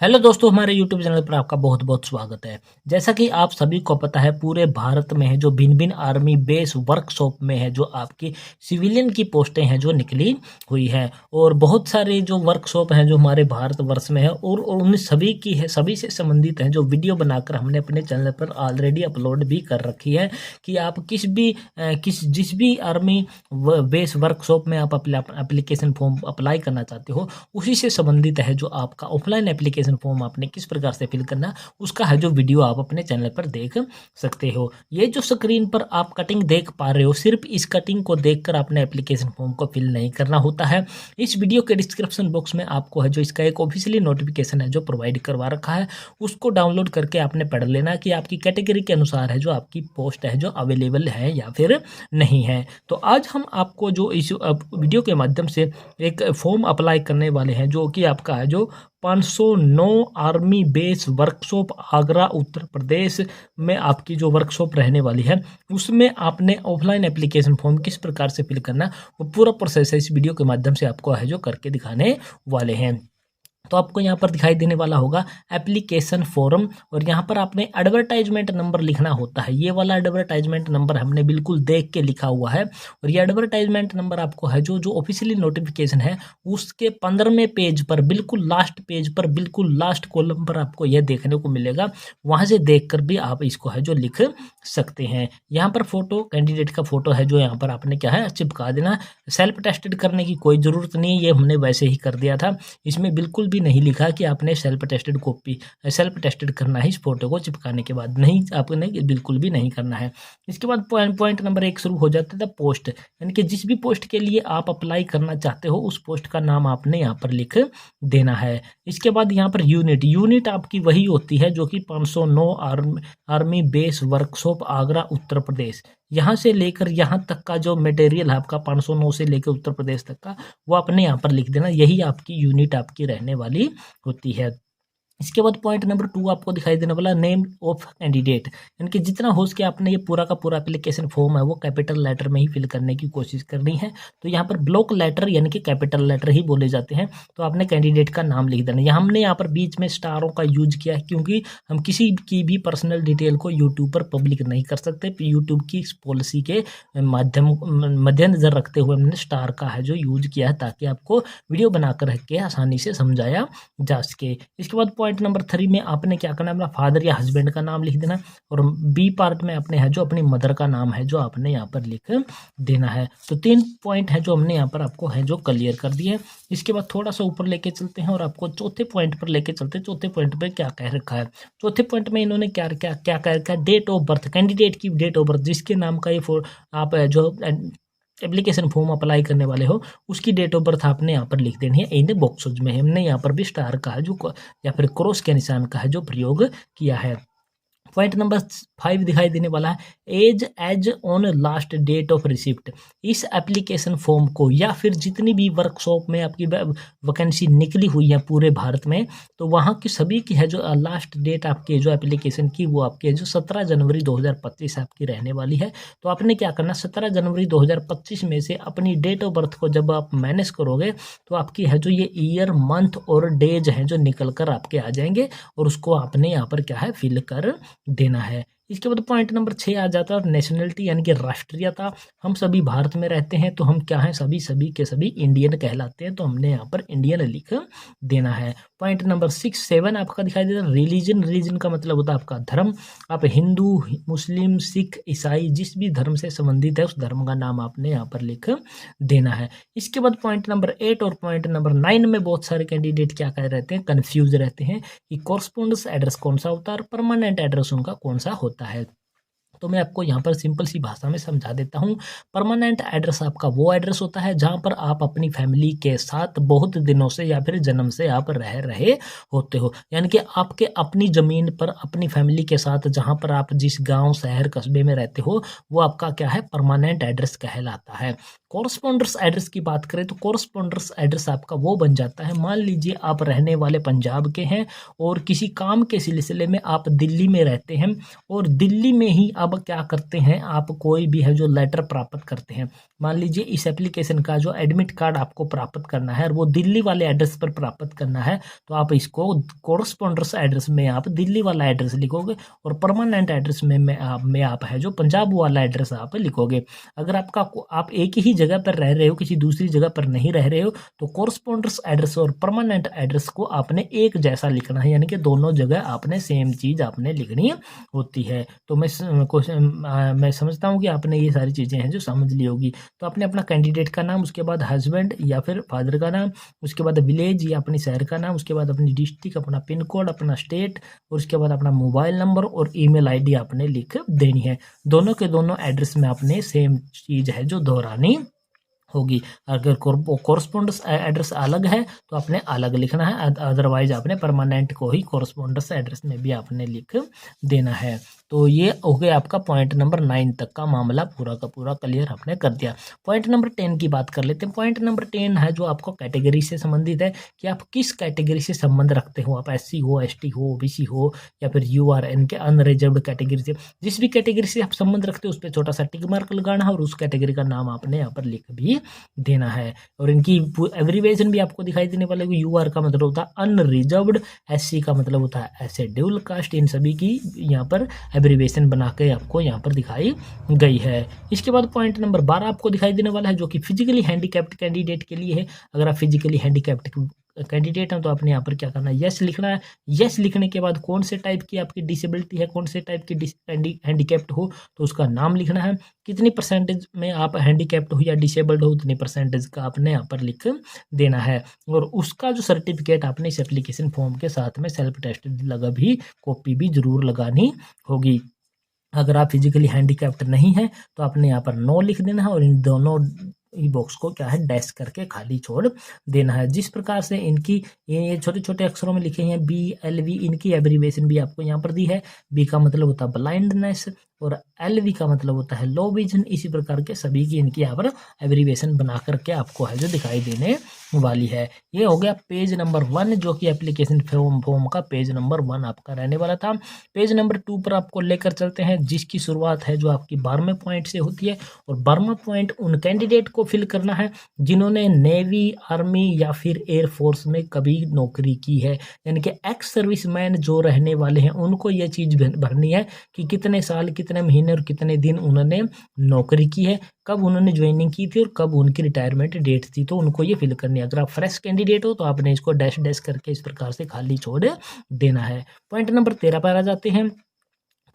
Hello दोस्तों, हमारे YouTube channel पर आपका बहुत बहुत स्वागत है। जैसा कि आप सभी को पता है, पूरे भारत में है जो भिन्न भिन्न आर्मी बेस वर्कशॉप में है जो आपकी सिविलियन की पोस्टें हैं जो निकली हुई है। और बहुत सारे जो वर्कशॉप हैं जो हमारे भारतवर्ष में है और उन सभी की है, सभी से संबंधित हैं जो वीडियो बनाकर हमने अपने चैनल पर ऑलरेडी अपलोड भी कर रखी है कि आप जिस भी आर्मी बेस वर्कशॉप में आप एप्लीकेशन फॉर्म अप्लाई करना चाहते हो, उसी से संबंधित है जो आपका ऑफलाइन एप्लीकेशन फॉर्म आपने किस प्रकार से फिल करना, उसका है जो वीडियो आप अपने चैनल पर देख सकते हो। ये जो स्क्रीन पर आप कटिंग देख पा रहे हो, सिर्फ इस कटिंग को देखकर आपने एप्लीकेशन फॉर्म को फिल नहीं करना होता है। इस वीडियो के डिस्क्रिप्शन बॉक्स में आपको है जो इसका एक ऑफिशियली नोटिफिकेशन है जो प्रोवाइड करवा रखा है, उसको डाउनलोड करके आपने पढ़ लेना कि आपकी कैटेगरी के अनुसार है जो आपकी पोस्ट है जो अवेलेबल है या फिर नहीं है। तो आज हम आपको जो इस वीडियो के माध्यम से एक फॉर्म अप्लाई करने वाले हैं जो कि आपका है जो 509 army base workshop Agra Uttar प्रदेश में आपकी जो वर्कशॉप रहने वाली है, उसमें आपने ऑफलाइन एप्लीकेशन फॉर्म किस प्रकार से फिल करना, वो पूरा प्रोसेस है इस वीडियो के माध्यम से आपको है जो करके दिखाने वाले हैं। तो आपको यहाँ पर दिखाई देने वाला होगा एप्लीकेशन फॉर्म, और यहाँ पर आपने एडवर्टाइजमेंट नंबर लिखना होता है। ये वाला एडवर्टाइजमेंट नंबर हमने बिल्कुल देख के लिखा हुआ है, और ये एडवर्टाइजमेंट नंबर आपको है जो ऑफिशियली नोटिफिकेशन है उसके 15वें पेज पर, बिल्कुल लास्ट पेज पर, बिल्कुल लास्ट कॉलम पर आपको यह देखने को मिलेगा। वहाँ से देख कर भी आप इसको है जो लिख सकते हैं। यहाँ पर फोटो, कैंडिडेट का फोटो है जो यहाँ पर आपने क्या है चिपका देना। सेल्फ टेस्टेड करने की कोई ज़रूरत नहीं है, ये हमने वैसे ही कर दिया था। इसमें बिल्कुल भी नहीं लिखा कि आपने सेल्फ टेस्टेड करना है इस फोटो को चिपकाने के बाद, नहीं, आपने बिल्कुल भी नहीं करना है। इसके बाद पॉइंट नंबर 1 शुरू हो जाता था पोस्ट, यानी कि जिस भी पोस्ट के लिए आप अप्लाई करना चाहते हो उस पोस्ट का नाम आपने यहाँ पर लिख देना है। इसके बाद यहाँ पर यूनिट आपकी वही होती है जो कि 509 army base workshop Agra Uttar प्रदेश, यहाँ से लेकर यहाँ तक का जो मटेरियल है आपका 509 से लेकर उत्तर प्रदेश तक का, वो आपने यहाँ पर लिख देना। यही आपकी यूनिट आपकी रहने वाली होती है। इसके बाद पॉइंट नंबर 2 आपको दिखाई देने वाला नेम ऑफ कैंडिडेट, यानी कि जितना हो सके आपने ये पूरा का पूरा एप्लीकेशन फॉर्म है वो कैपिटल लेटर में ही फिल करने की कोशिश करनी है। तो यहाँ पर ब्लॉक लेटर यानी कि कैपिटल लेटर ही बोले जाते हैं, तो आपने कैंडिडेट का नाम लिख देना। यहाँ हमने यहाँ पर बीच में स्टारों का यूज किया है क्योंकि हम किसी की भी पर्सनल डिटेल को यूट्यूब पर पब्लिक नहीं कर सकते। यूट्यूब की पॉलिसी के मद्देनजर रखते हुए हमने स्टार का है जो यूज किया है, ताकि आपको वीडियो बनाकर रख के आसानी से समझाया जा सके। इसके बाद पॉइंट नंबर 3 में आपने क्या करना है, अपना फादर या हस्बैंड का नाम लिख देना, और बी पार्ट में अपने है जो अपनी मदर का नाम है जो आपने यहाँ पर लिख देना है। तो 3 पॉइंट है जो हमने यहाँ पर आपको है जो क्लियर कर दिए। इसके बाद थोड़ा सा ऊपर लेके चलते हैं और आपको चौथे पॉइंट पर लेके चलते हैं। चौथे पॉइंट पर क्या कह रखा है, चौथे पॉइंट में इन्होंने क्या क्या क्या कह रखा है, डेट ऑफ बर्थ, कैंडिडेट की डेट ऑफ बर्थ, जिसके नाम का ये आप जो एप्लीकेशन फॉर्म अप्लाई करने वाले हो उसकी डेट ऑफ बर्थ आपने यहाँ पर लिख देनी है इन बॉक्सेज में। हमने यहाँ पर भी स्टार का है जो या फिर क्रॉस के निशान का है जो प्रयोग किया है। पॉइंट नंबर 5 दिखाई देने वाला है as on last date of receipt. इस एप्लीकेशन फॉर्म को या फिर जितनी भी वर्कशॉप में आपकी वैकेंसी निकली हुई है पूरे भारत में, तो वहाँ की सभी की है जो लास्ट डेट आपकी जो एप्लीकेशन की वो आपकी है जो 17 जनवरी 2025 आपकी रहने वाली है। तो आपने क्या करना, 17 जनवरी 2025 में से अपनी डेट ऑफ बर्थ को जब आप मैनेज करोगे तो आपकी है जो ये ईयर, मंथ और डेज हैं जो निकल कर आपके आ जाएंगे, और उसको आपने यहाँ पर क्या है फिल कर देना है। इसके बाद पॉइंट नंबर 6 आ जाता है नेशनलिटी यानी कि राष्ट्रीयता। हम सभी भारत में रहते हैं तो हम क्या हैं, सभी के सभी इंडियन कहलाते हैं, तो हमने यहाँ पर इंडियन लिख देना है। पॉइंट नंबर 6 7 आपका दिखाई देता है रिलीजन का मतलब होता है आपका धर्म। आप हिंदू, मुस्लिम, सिख, ईसाई जिस भी धर्म से संबंधित है उस धर्म का नाम आपने यहाँ पर लिख देना है। इसके बाद पॉइंट नंबर 8 और पॉइंट नंबर 9 में बहुत सारे कैंडिडेट क्या कह रहते हैं, कन्फ्यूज रहते हैं कि कॉरस्पॉन्डेंस एड्रेस कौन सा होता है और परमानेंट एड्रेस उनका कौन सा होता है। तो मैं आपको यहाँ पर सिंपल सी भाषा में समझा देता हूँ। परमानेंट एड्रेस आपका वो एड्रेस होता है जहाँ पर आप अपनी फैमिली के साथ बहुत दिनों से या फिर जन्म से आप रह रहे होते हो, यानी कि आपके अपनी ज़मीन पर अपनी फैमिली के साथ जहाँ पर आप जिस गांव, शहर, कस्बे में रहते हो वो आपका क्या है परमानेंट एड्रेस कहलाता है। कॉरस्पॉन्डर्स एड्रेस की बात करें तो कॉरस्पॉन्डर्स एड्रेस आपका वो बन जाता है, मान लीजिए आप रहने वाले पंजाब के हैं और किसी काम के सिलसिले में आप दिल्ली में रहते हैं और दिल्ली में ही अब क्या करते हैं, आप कोई भी है जो लेटर प्राप्त करते हैं, मान लीजिए इस एप्लीकेशन का जो एडमिट कार्ड आपको प्राप्त करना है और वो दिल्ली वाले एड्रेस पर प्राप्त करना है, तो आप इसको कॉरस्पॉन्डर्स एड्रेस में आप दिल्ली वाला एड्रेस लिखोगे और परमानेंट एड्रेस में आप है जो पंजाब वाला एड्रेस आप लिखोगे। अगर आप एक ही जगह पर रह रहे हो, किसी दूसरी जगह पर नहीं रह रहे हो, तो कॉरस्पॉन्डर्स एड्रेस और परमानेंट एड्रेस को आपने एक जैसा लिखना है, यानी कि दोनों जगह आपने सेम चीज़ आपने लिखनी होती है। तो मैं समझता हूँ कि आपने ये सारी चीज़ें हैं जो समझ ली होगी। तो आपने अपना कैंडिडेट का नाम, उसके बाद हस्बैंड या फिर फादर का नाम, उसके बाद विलेज या अपनी शहर का नाम, उसके बाद अपनी डिस्ट्रिक्ट, अपना पिन कोड, अपना स्टेट और उसके बाद अपना मोबाइल नंबर और ईमेल आईडी आपने लिख देनी है। दोनों के दोनों एड्रेस में आपने सेम चीज़ है जो दोहरानी होगी। अगर कॉरस्पॉन्डेंस एड्रेस अलग है तो आपने अलग लिखना है, अदरवाइज आपने परमानेंट को ही कॉरस्पॉन्डेंस एड्रेस में भी आपने लिख देना है। तो ये हो गया आपका पॉइंट नंबर 9 तक का मामला पूरा का पूरा क्लियर आपने कर दिया। पॉइंट नंबर 10 की बात कर लेते हैं। पॉइंट नंबर 10 है जो आपको कैटेगरी से संबंधित है कि आप किस कैटेगरी से संबंध रखते हो, आप SC हो, ST हो, OBC हो या फिर URN के अनरिजर्व्ड कैटेगरी से, जिस भी कैटेगरी से आप संबंध रखते हो उस पर छोटा सा टिक मार्क लगाना है और उस कैटेगरी का नाम आपने यहाँ पर लिख भी देना है। और इनकी एब्रीविएशन भी आपको दिखाई देने वाले। UR का मतलब होता है अनरिजर्व्ड, SC का मतलब होता है शेड्यूल कास्ट, इन सभी की यहाँ पर एब्रीविएशन बना के आपको यहाँ पर दिखाई गई है। इसके बाद पॉइंट नंबर 12 आपको दिखाई देने वाला है जो कि फिजिकली हैंडीकैप्ड कैंडिडेट के लिए है। अगर आप फिजिकली हैंडीकैप्ड कैंडिडेट हैं तो आपने यहाँ पर क्या करना है, यस लिखना है। यस लिखने के बाद कौन से टाइप की आपकी डिसेबिलिटी है, कौन से टाइप की हैंडीकैप्ड हो तो उसका नाम लिखना है, कितनी परसेंटेज में आप हैंडीकैप्ड हो या डिसेबल्ड हो उतनी परसेंटेज का आपने यहाँ पर लिख देना है। और उसका जो सर्टिफिकेट आपने इस एप्लीकेशन फॉर्म के साथ में सेल्फ टेस्टेड लगा भी कॉपी भी जरूर लगानी होगी। अगर आप फिजिकली हैंडीकैप्ड नहीं है तो आपने यहाँ पर नो लिख देना है और इन दोनों बॉक्स को क्या है डैश करके खाली छोड़ देना है। जिस प्रकार से इनकी ये छोटे छोटे अक्षरों में लिखे हैं BLV, इनकी एब्रीविएशन भी आपको यहाँ पर दी है। B का मतलब होता है ब्लाइंडनेस और LV का मतलब होता है लो विजन। इसी प्रकार के सभी की इनकी यहाँ पर एब्रीविएशन बना करके आपको है जो दिखाई देने वाली है। ये हो गया पेज नंबर 1 जो कि एप्लीकेशन फॉर्म का पेज नंबर 1 आपका रहने वाला था। पेज नंबर 2 पर आपको लेकर चलते हैं जिसकी शुरुआत है जो आपकी 12वें पॉइंट से होती है। और 12वां पॉइंट उन कैंडिडेट को फिल करना है जिन्होंने नेवी, आर्मी या फिर एयरफोर्स में कभी नौकरी की है, यानी कि एक्स सर्विसमैन जो रहने वाले हैं उनको ये चीज़ भरनी है कि कितने साल, कितने महीने और कितने दिन उन्होंने नौकरी की है, कब उन्होंने ज्वाइनिंग की थी और कब उनकी रिटायरमेंट डेट थी, तो उनको ये फिल करनी है। अगर आप फ्रेश कैंडिडेट हो तो आपने इसको डैश डैश करके इस प्रकार से खाली छोड़ देना है। पॉइंट नंबर 13 पर आ जाते हैं।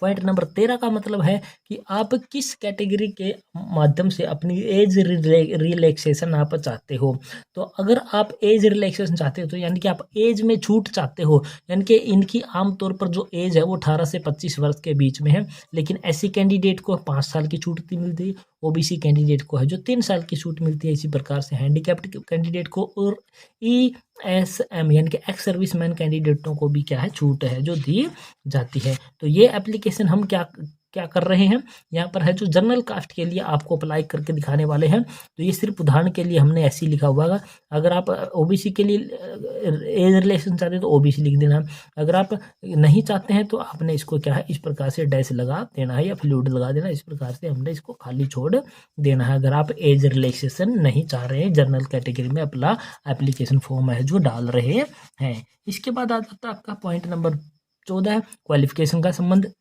पॉइंट नंबर 13 का मतलब है कि आप किस कैटेगरी के माध्यम से अपनी एज रिलैक्सेशन आप चाहते हो। तो अगर आप एज रिलैक्सेशन चाहते हो तो यानी कि आप एज में छूट चाहते हो, यानी कि इनकी आमतौर पर जो एज है वो 18 से 25 वर्ष के बीच में है, लेकिन ऐसी कैंडिडेट को 5 साल की छूट मिलती है, OBC कैंडिडेट को है जो 3 साल की छूट मिलती है। इसी प्रकार से हैंडीकैप्ड कैंडिडेट को और ESM यानी कि एक्स सर्विसमैन कैंडिडेटों को भी क्या है छूट है जो दी जाती है। तो ये एप्लीकेशन हम क्या कर रहे हैं यहाँ पर है जो जनरल कास्ट के लिए आपको अप्लाई करके दिखाने वाले हैं। तो ये सिर्फ उदाहरण के लिए हमने ऐसे ही लिखा हुआ है। अगर आप OBC के लिए एज रिलेशन चाहते हैं तो OBC लिख देना। अगर आप नहीं चाहते हैं तो आपने इसको क्या है इस प्रकार से डैश लगा देना है या फ्लूड लगा देना। इस प्रकार से हमने इसको खाली छोड़ देना है अगर आप एज रिलैक्सेशन नहीं चाह रहे हैं, जनरल कैटेगरी में अपना एप्लीकेशन फॉर्म है जो डाल रहे हैं। इसके बाद आ जाता है आपका पॉइंट नंबर 14 क्वालिफिकेशन का संबंध।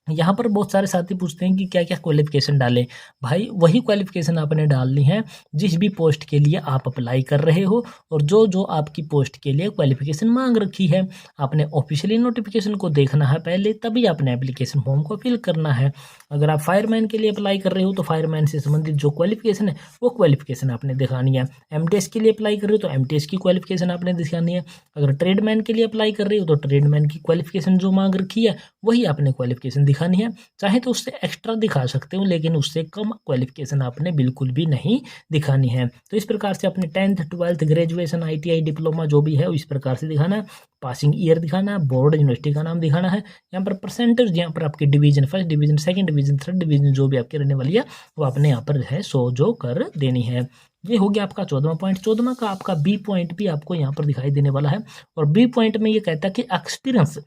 यहाँ पर बहुत सारे साथी पूछते हैं कि क्या क्या क्वालिफिकेशन डालें। भाई वही क्वालिफिकेशन आपने डालनी है जिस भी पोस्ट के लिए आप अप्लाई कर रहे हो और जो आपकी पोस्ट के लिए क्वालिफिकेशन मांग रखी है। आपने ऑफिशियली नोटिफिकेशन को देखना है पहले, तभी आपने एप्लीकेशन फॉर्म को फिल करना है। अगर आप फायरमैन के लिए अप्लाई कर रहे हो तो फायरमैन से संबंधित जो क्वालिफिकेशन है वो क्वालिफिकेशन आपने दिखानी है। MTS के लिए अप्लाई कर रहे हो तो MTS की क्वालिफिकेशन आपने दिखानी है। अगर ट्रेडमैन के लिए अप्लाई कर रहे हो तो ट्रेडमैन की क्वालिफिकेशन जो मांग रखी है वही आपने क्वालिफिकेशन दिखानी दिखानी है, चाहे तो उससे एक्स्ट्रा दिखा सकते हो, लेकिन उससे कम क्वालिफिकेशन आपने बिल्कुल भी नहीं दिखानी है। तो इस प्रकार से अपने 10th 12th graduation ITI diploma जो भी है इस प्रकार से दिखाना है, पासिंग ईयर दिखाना है, बोर्ड यूनिवर्सिटी का नाम दिखाना है, यहाँ पर परसेंटेज, यहाँ पर आपकी division, first division, second division, third division जो भी आपकी रहने वाली है वो आपने यहाँ पर है शो जो कर देनी है। ये हो गया आपका 14वां पॉइंट। 14वां का आपका बी पॉइंट भी आपको यहाँ पर दिखाई देने वाला है, और बी पॉइंट में ये कहता है कि एक्सपीरियंस,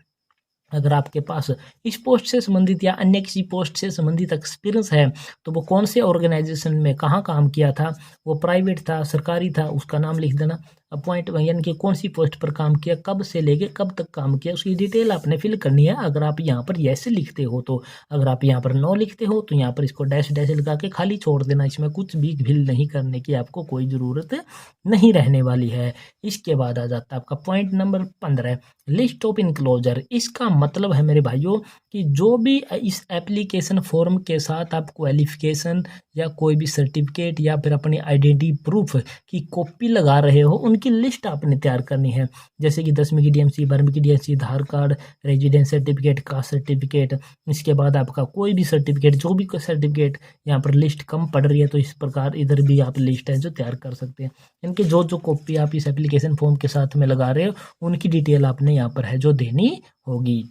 अगर आपके पास इस पोस्ट से संबंधित या अन्य किसी पोस्ट से संबंधित एक्सपीरियंस है तो वो कौन से ऑर्गेनाइजेशन में कहाँ काम किया था, वो प्राइवेट था, सरकारी था, उसका नाम लिख देना। अपॉइंट यानी कि कौन सी पोस्ट पर काम किया, कब से लेके कब तक काम किया, उसकी डिटेल आपने फिल करनी है। अगर आप यहाँ पर यस लिखते हो तो, अगर आप यहाँ पर नो लिखते हो तो यहाँ पर इसको डैश डैश लगा के खाली छोड़ देना, इसमें कुछ भी फिल नहीं करने की आपको कोई ज़रूरत नहीं रहने वाली है। इसके बाद आ जाता है आपका point number 15, list of enclosure. इसका मतलब है मेरे भाइयों कि जो भी इस एप्लीकेशन फॉर्म के साथ आप क्वालिफिकेशन या कोई भी सर्टिफिकेट या फिर अपनी आइडेंटिटी प्रूफ की कॉपी लगा रहे हो, उनकी लिस्ट आपने तैयार करनी है। जैसे कि 10वीं की DMC, 12वीं की DMC, Aadhaar card, residence certificate, caste certificate, इसके बाद आपका कोई भी सर्टिफिकेट, जो भी सर्टिफिकेट यहाँ पर लिस्ट कम पड़ रही है तो इस प्रकार इधर भी आप लिस्ट है जो तैयार कर सकते हैं। इनकी जो जो कॉपी आप इस एप्लीकेशन फॉर्म के साथ में लगा रहे हो उनकी डिटेल आपने यहाँ पर है जो देनी होगी।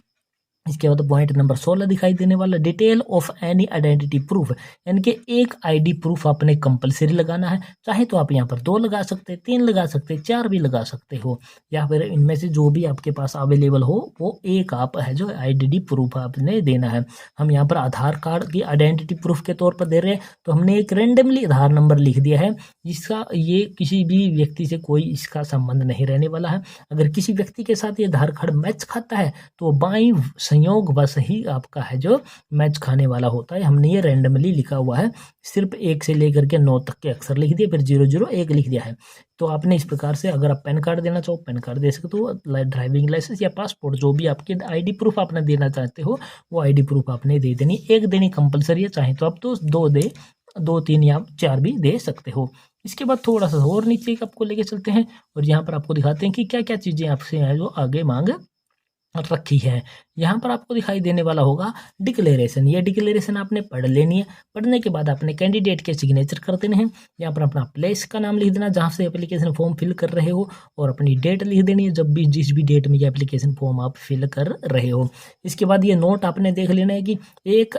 इसके बाद पॉइंट नंबर 16 दिखाई देने वाला, detail of any identity proof, यानी कि एक ID प्रूफ आपने कंपलसरी लगाना है। चाहे तो आप यहाँ पर 2 लगा सकते हैं, 3 लगा सकते हैं, 4 भी लगा सकते हो, या फिर इनमें से जो भी आपके पास अवेलेबल हो वो एक आप है जो आइडेंटिटी प्रूफ आपने देना है। हम यहाँ पर आधार कार्ड की आइडेंटिटी प्रूफ के तौर पर दे रहे हैं तो हमने एक रेंडमली आधार नंबर लिख दिया है, जिसका ये किसी भी व्यक्ति से कोई इसका संबंध नहीं रहने वाला है। अगर किसी व्यक्ति के साथ ये आधार कार्ड मैच खाता है तो बाई संयोग बस ही आपका है जो मैच खाने वाला होता है। हमने ये रैंडमली लिखा हुआ है, सिर्फ 1 से लेकर के 9 तक के अक्षर लिख दिए, फिर 001 लिख दिया है। तो आपने इस प्रकार से, अगर आप पैन कार्ड देना चाहो पैन कार्ड दे सकते हो, ड्राइविंग लाइसेंस या पासपोर्ट, जो भी आपके ID प्रूफ आपने देना चाहते हो वो ID प्रूफ आपने दे देनी। एक देनी कंपलसरी है, चाहे तो आप तो 2 दे, 2 3 या 4 भी दे सकते हो। इसके बाद थोड़ा सा और नीचे आपको लेके चलते हैं और यहाँ पर आपको दिखाते हैं कि क्या क्या चीज़ें आपसे है जो आगे मांग रखी है। यहाँ पर आपको दिखाई देने वाला होगा डिक्लेरेशन। ये डिक्लेरेशन आपने पढ़ लेनी है। पढ़ने के बाद आपने कैंडिडेट के सिग्नेचर कर देने हैं। यहाँ पर अपना प्लेस का नाम लिख देना जहाँ से एप्लीकेशन फॉर्म फिल कर रहे हो, और अपनी डेट लिख देनी है जब भी, जिस भी डेट में ये एप्लीकेशन फॉर्म आप फिल कर रहे हो। इसके बाद ये नोट आपने देख लेना है कि एक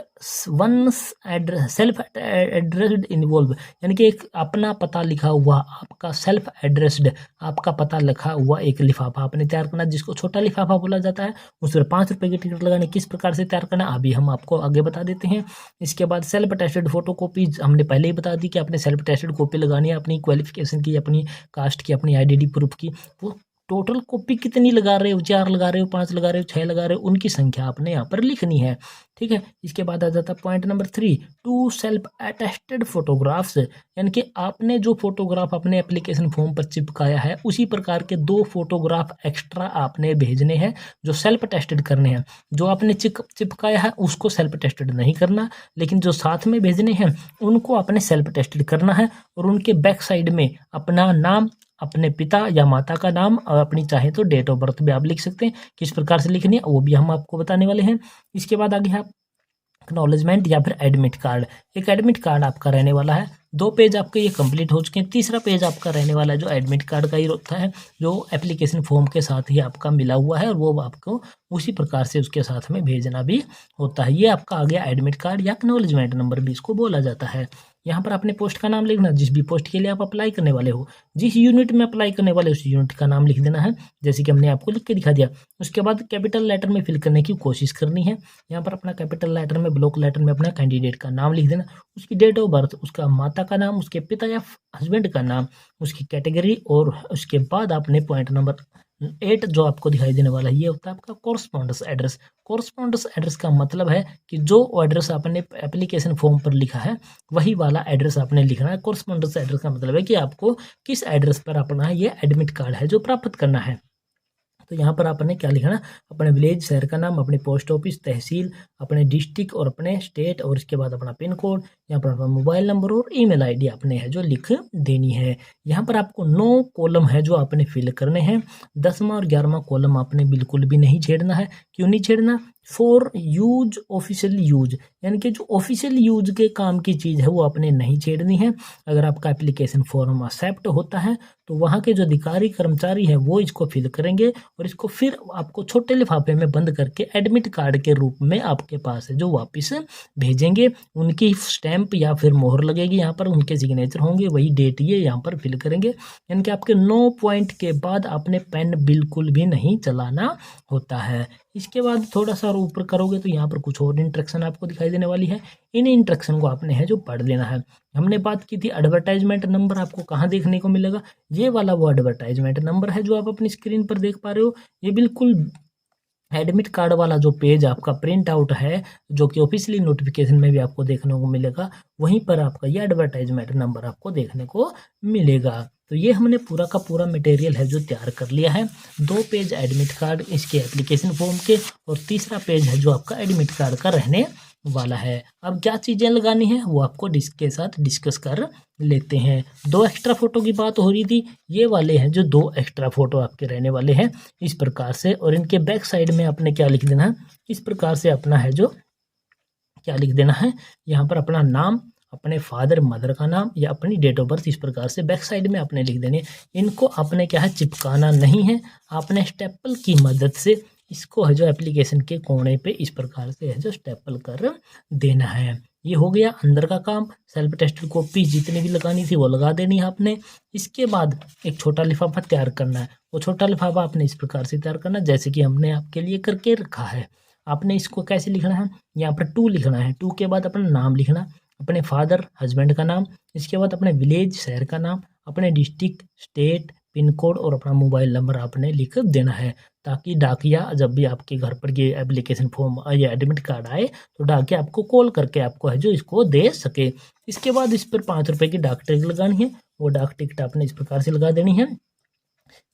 वन सेल्फ एड्रेस्ड इन्वॉल्व, यानी कि एक अपना पता लिखा हुआ, आपका सेल्फ एड्रेस्ड आपका पता लिखा हुआ एक लिफाफा आपने तैयार करना, जिसको छोटा लिफाफा बोला जाता है। उस पर 5 रुपए की टिकट लगाने, किस प्रकार से तैयार करना अभी हम आपको आगे बता देते हैं। इसके बाद सेल्फ अटेस्टेड फोटो कॉपी, हमने पहले ही बता दी कि आपने सेल्फ अटेस्टेड कॉपी लगानी है अपनी क्वालिफिकेशन की, अपनी कास्ट की, अपनी आइडेंटिटी प्रूफ की। वो टोटल कॉपी कितनी लगा रहे हो, 4 लगा रहे हो, 5 लगा रहे हो, 6 लगा रहे हो, उनकी संख्या आपने यहाँ पर लिखनी है। ठीक है। इसके बाद आ जाता है point number 3, 2 self attested photographs, यानी कि आपने जो फोटोग्राफ अपने एप्लीकेशन फॉर्म पर चिपकाया है उसी प्रकार के 2 फोटोग्राफ एक्स्ट्रा आपने भेजने हैं जो सेल्फ अटेस्टेड करने हैं। जो आपने चिपकाया है उसको सेल्फ अटेस्टेड नहीं करना, लेकिन जो साथ में भेजने हैं उनको आपने सेल्फ अटेस्टेड करना है, और उनके बैक साइड में अपना नाम, अपने पिता या माता का नाम और अपनी चाहे तो डेट ऑफ बर्थ भी आप लिख सकते हैं। किस प्रकार से लिखनी है वो भी हम आपको बताने वाले हैं। इसके बाद आगे आप एक्नॉलेजमेंट या फिर एडमिट कार्ड। एक एडमिट कार्ड आपका रहने वाला है, 2 पेज आपके ये कंप्लीट हो चुके हैं। तीसरा पेज आपका रहने वाला है जो एडमिट कार्ड का ही होता है, जो एप्लीकेशन फॉर्म के साथ ही आपका मिला हुआ है, और वो आपको उसी प्रकार से उसके साथ में भेजना भी होता है। ये आपका आ गया एडमिट कार्ड या एक्नॉलेजमेंट नंबर भी इसको बोला जाता है। यहाँ पर अपने पोस्ट का नाम लिखना, जिस भी पोस्ट के लिए आप अप्लाई करने वाले हो, जिस यूनिट में अप्लाई करने वाले उस यूनिट का नाम लिख देना है, जैसे कि हमने आपको लिख के दिखा दिया। उसके बाद कैपिटल लेटर में फिल करने की कोशिश करनी है। यहाँ पर अपना कैपिटल लेटर में, ब्लॉक लेटर में अपना कैंडिडेट का नाम लिख देना, उसकी डेट ऑफ बर्थ, उसका माता का नाम, उसके पिता या हस्बैंड का नाम, उसकी कैटेगरी, और उसके बाद आपने पॉइंट नंबर 8 जो आपको दिखाई देने वाला है ये होता है आपका कोरस्पॉन्डेंस एड्रेस। कोरस्पॉन्डेंस एड्रेस का मतलब है कि जो एड्रेस आपने एप्लीकेशन फॉर्म पर लिखा है वही वाला एड्रेस आपने लिखना है। कोरस्पॉन्डेंस एड्रेस का मतलब है कि आपको किस एड्रेस पर अपना ये एडमिट कार्ड है जो प्राप्त करना है। तो यहाँ पर आपने क्या लिखना, अपने विलेज, शहर का नाम, अपने पोस्ट ऑफिस, तहसील, अपने डिस्ट्रिक्ट और अपने स्टेट, और इसके बाद अपना पिन कोड, यहाँ पर अपना मोबाइल नंबर और ईमेल आईडी आपने है जो लिख देनी है। यहाँ पर आपको 9 कॉलम है जो आपने फिल करने हैं। 10वां और 11वां कॉलम आपने बिल्कुल भी नहीं छेड़ना है। क्यों नहीं छेड़ना? फॉर यूज ऑफिशियल यूज, यानी कि जो ऑफिशियल यूज के काम की चीज़ है वो आपने नहीं छेड़नी है। अगर आपका एप्लीकेशन फॉर्म एक्सेप्ट होता है तो वहाँ के जो अधिकारी कर्मचारी हैं वो इसको फिल करेंगे और इसको फिर आपको छोटे लिफाफे में बंद करके एडमिट कार्ड के रूप में आपके पास है जो वापस भेजेंगे। उनकी स्टैंप या फिर मोहर लगेगी, यहाँ पर उनके सिग्नेचर होंगे, वही डेट ये यहाँ पर फिल करेंगे। यानी कि आपके 9 पॉइंट के बाद आपने पेन बिल्कुल भी नहीं चलाना होता है। इसके बाद थोड़ा सा और ऊपर करोगे तो यहाँ पर कुछ और इंस्ट्रक्शन आपको दिखाई देने वाली है। इन इंस्ट्रक्शन को आपने है जो पढ़ लेना है। हमने बात की थी एडवर्टाइजमेंट नंबर आपको कहाँ देखने को मिलेगा। ये वाला वो एडवर्टाइजमेंट नंबर है जो आप अपनी स्क्रीन पर देख पा रहे हो। ये बिल्कुल एडमिट कार्ड वाला जो पेज आपका प्रिंट आउट है, जो कि ऑफिशियली नोटिफिकेशन में भी आपको देखने को मिलेगा, वहीं पर आपका ये एडवर्टाइजमेंट नंबर आपको देखने को मिलेगा। तो ये हमने पूरा का पूरा मटेरियल है जो तैयार कर लिया है। 2 पेज एडमिट कार्ड इसके एप्लीकेशन फॉर्म के और तीसरा पेज है जो आपका एडमिट कार्ड का रहने वाला है। अब क्या चीज़ें लगानी है वो आपको के साथ डिस्कस कर लेते हैं। 2 एक्स्ट्रा फोटो की बात हो रही थी, ये वाले हैं जो 2 एक्स्ट्रा फोटो आपके रहने वाले हैं इस प्रकार से। और इनके बैक साइड में आपने क्या लिख देना है, इस प्रकार से अपना है जो क्या लिख देना है, यहाँ पर अपना नाम, अपने फादर मदर का नाम या अपनी डेट ऑफ बर्थ इस प्रकार से बैक साइड में आपने लिख देने। इनको आपने क्या है चिपकाना नहीं है, आपने स्टेपल की मदद से इसको है जो एप्लीकेशन के कोने पे इस प्रकार से है जो स्टेपल कर देना है। ये हो गया अंदर का काम। सेल्फ टेस्टेड कॉपी जितनी भी लगानी थी वो लगा देनी है आपने। इसके बाद एक छोटा लिफाफा तैयार करना है। वो छोटा लिफाफा आपने इस प्रकार से तैयार करना है जैसे कि हमने आपके लिए करके रखा है। आपने इसको कैसे लिखना है, यहाँ पर 2 लिखना है। 2 के बाद अपना नाम लिखना, अपने फादर हस्बैंड का नाम, इसके बाद अपने विलेज शहर का नाम, अपने डिस्ट्रिक्ट स्टेट पिन कोड और अपना मोबाइल नंबर आपने लिख देना है, ताकि डाकिया जब भी आपके घर पर ये एप्लीकेशन फॉर्म या एडमिट कार्ड आए तो डाकिया आपको कॉल करके आपको है जो इसको दे सके। इसके बाद इस पर 5 रुपये की डाक टिकट लगानी है। वो डाक टिकट आपने इस प्रकार से लगा देनी है।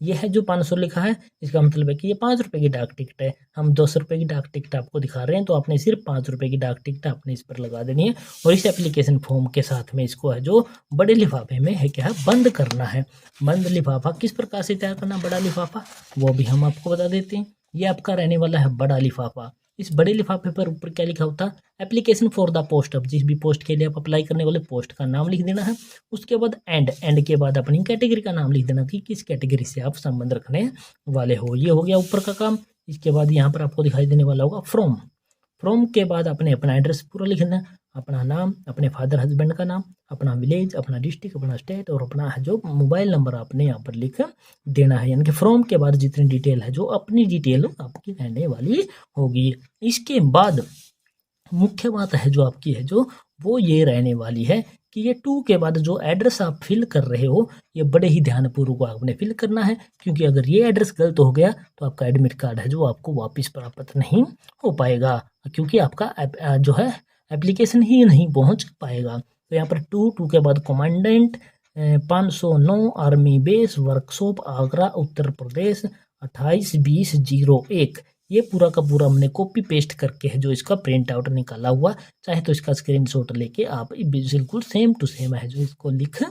ये है जो 500 लिखा है, इसका मतलब है कि ये 5 रुपये की डाक टिकट है। हम 200 रुपये की डाक टिकट आपको दिखा रहे हैं, तो आपने सिर्फ 5 रुपये की डाक टिकट आपने इस पर लगा देनी है। और इस एप्लीकेशन फॉर्म के साथ में इसको है जो बड़े लिफाफे में है क्या है बंद करना है। बंद लिफाफा किस प्रकार से तैयार करना, बड़ा लिफाफा, वो भी हम आपको बता देते हैं। ये आपका रहने वाला है बड़ा लिफाफा। इस बड़े लिफाफे पर ऊपर क्या लिखा होता है, एप्लीकेशन फॉर द पोस्ट। अब जिस भी पोस्ट के लिए आप अप्लाई करने वाले पोस्ट का नाम लिख देना है। उसके बाद एंड के बाद अपनी कैटेगरी का नाम लिख देना कि किस कैटेगरी से आप संबंध रखने वाले हो। ये हो गया ऊपर का काम। इसके बाद यहाँ पर आपको दिखाई देने वाला होगा फ्रॉम के बाद आपने अपना एड्रेस पूरा लिखना है, अपना नाम, अपने फादर हस्बैंड का नाम, अपना विलेज, अपना डिस्ट्रिक्ट, अपना स्टेट और अपना जो मोबाइल नंबर आपने यहाँ पर लिख देना है। यानी कि फ्रॉम के बाद जितनी डिटेल है जो अपनी डिटेल आपकी रहने वाली होगी। इसके बाद मुख्य बात है जो आपकी है जो वो ये रहने वाली है कि ये 2 के बाद जो एड्रेस आप फिल कर रहे हो ये बड़े ही ध्यानपूर्वक आपने फिल करना है, क्योंकि अगर ये एड्रेस गलत हो गया तो आपका एडमिट कार्ड है जो आपको वापस प्राप्त नहीं हो पाएगा, क्योंकि आपका जो है एप्लीकेशन ही नहीं पहुंच पाएगा। तो यहाँ पर 2 के बाद commandant 509 army base workshop Agra Uttar Pradesh 28/20/01। ये पूरा का पूरा हमने कॉपी पेस्ट करके है जो इसका प्रिंट आउट निकाला हुआ, चाहे तो इसका स्क्रीनशॉट लेके आप बिल्कुल सेम टू सेम है जो इसको लिख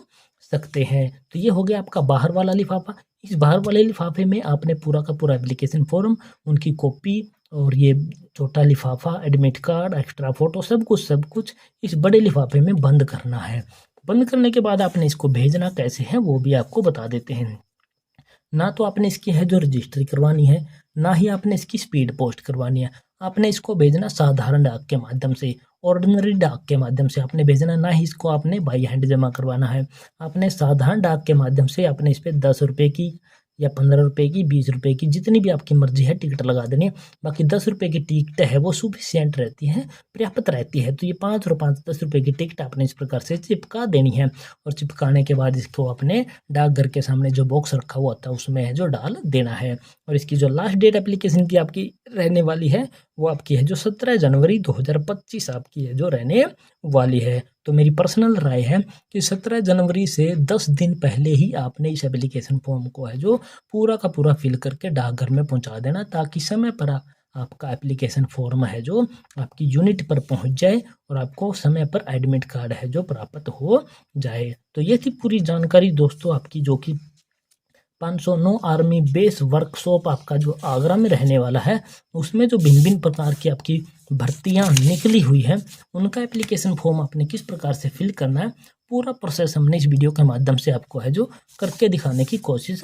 सकते हैं। तो ये हो गया आपका बाहर वाला लिफाफा। इस बाहर वाले लिफाफे में आपने पूरा का पूरा एप्लीकेशन फॉर्म, उनकी कॉपी और ये छोटा लिफाफा, एडमिट कार्ड, एक्स्ट्रा फोटो, सब कुछ इस बड़े लिफाफे में बंद करना है। बंद करने के बाद आपने इसको भेजना कैसे है वो भी आपको बता देते हैं। ना तो आपने इसकी है जो रजिस्ट्री करवानी है, ना ही आपने इसकी स्पीड पोस्ट करवानी है। आपने इसको भेजना साधारण डाक के माध्यम से, ऑर्डिनरी डाक के माध्यम से आपने भेजना, ना ही इसको आपने बाई हैंड जमा करवाना है। आपने साधारण डाक के माध्यम से आपने इस पर 10 रुपये की या 15 रुपये की, 20 रुपये की, जितनी भी आपकी मर्जी है टिकट लगा देनी है। बाकी 10 रुपये की टिकट है वो सफिशिएंट रहती है, पर्याप्त रहती है। तो ये 5 और 5 10 रुपये की टिकट आपने इस प्रकार से चिपका देनी है। और चिपकाने के बाद इसको अपने डाकघर के सामने जो बॉक्स रखा हुआ होता है उसमें है जो डाल देना है। और इसकी जो लास्ट डेट एप्लीकेशन की आपकी रहने वाली है वो आपकी है जो 17 जनवरी 2025 आपकी है जो रहने वाली है। तो मेरी पर्सनल राय है कि 17 जनवरी से 10 दिन पहले ही आपने इस एप्लीकेशन फॉर्म को है जो पूरा का पूरा फिल करके डाकघर में पहुंचा देना, ताकि समय पर आपका एप्लीकेशन फॉर्म है जो आपकी यूनिट पर पहुंच जाए और आपको समय पर एडमिट कार्ड है जो प्राप्त हो जाए। तो ये थी पूरी जानकारी दोस्तों आपकी, जो कि 509 आर्मी बेस वर्कशॉप आपका जो आगरा में रहने वाला है, उसमें जो भिन्न भिन्न प्रकार की आपकी भर्तियां निकली हुई है, उनका एप्लीकेशन फॉर्म आपने किस प्रकार से फिल करना है, पूरा प्रोसेस हमने इस वीडियो के माध्यम से आपको है जो करके दिखाने की कोशिश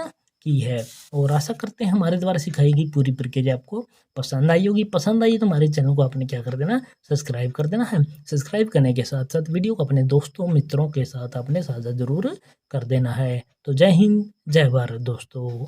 की है। और आशा करते हैं हमारे द्वारा सिखाई गई पूरी प्रक्रिया आपको पसंद आई होगी। पसंद आई तो हमारे चैनल को आपने क्या कर देना, सब्सक्राइब कर देना है। सब्सक्राइब करने के साथ साथ वीडियो को अपने दोस्तों मित्रों के साथ आपने साझा जरूर कर देना है। तो जय हिंद, जय भारत दोस्तों।